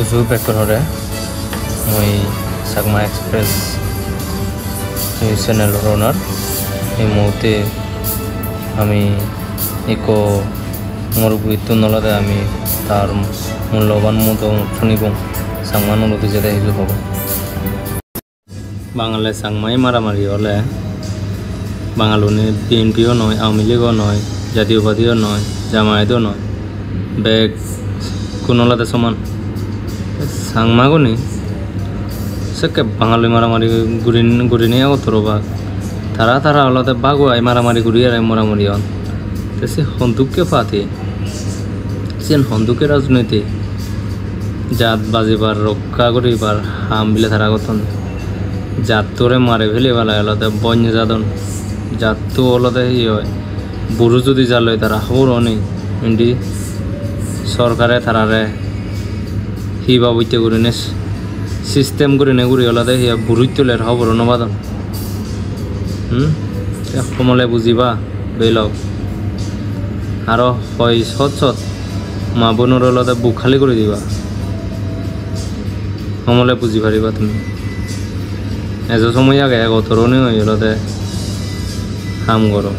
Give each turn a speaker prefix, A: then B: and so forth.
A: জু পেট্রোলরে মই Chakma express news চ্যানেলের ওনার এই মুহূর্তে আমি ইকো মরুভূমির নলাতে আমি তার মূল্যবান মতো শুনিব চাকমা নদী যেতে হিজু হব বাঙালি চাকমাই মারামারি হলে বাঙালুনি বিএনপিও নয় আওয়ামী লীগও নয় জাতীয়বাদীও নয় জামায়াতও নয় বেগ কোনলাতে সমান চাকমাগুনি সেকে বাঙালি মারামারি ঘুরি নিয়ে অতরবা তারা অলতে বাগুয়াই মারামারি ঘুরি আর মারামারি হন সে হন্দুককে পাতি সে হন্দুকের রাজনীতি জাত বাজিবার রক্ষা করিবার হাম বিলে তারা গঠন জাত তোরে মারে ফেলে বেলা অলতে বন্য যাদন জাত তো অলতে ই হয় বুড়ো যদি জাল হয় তারা হর অনেক ইন্ডি সরকারে তারারে হিবা বইতে করে নে সিস্টেম করে নে ঘুরি অলতে হিয়া বুড়ি তোলের খবর নবাদন কমলে বুঝিবা বেলক আরো হয় সৎ মা বোনের অলতে বুক খালি করে দিবা কমলে বুঝি পারিবা তুমি এজ সময় আগে এক অতরণে হয়ে অলতে কাম করো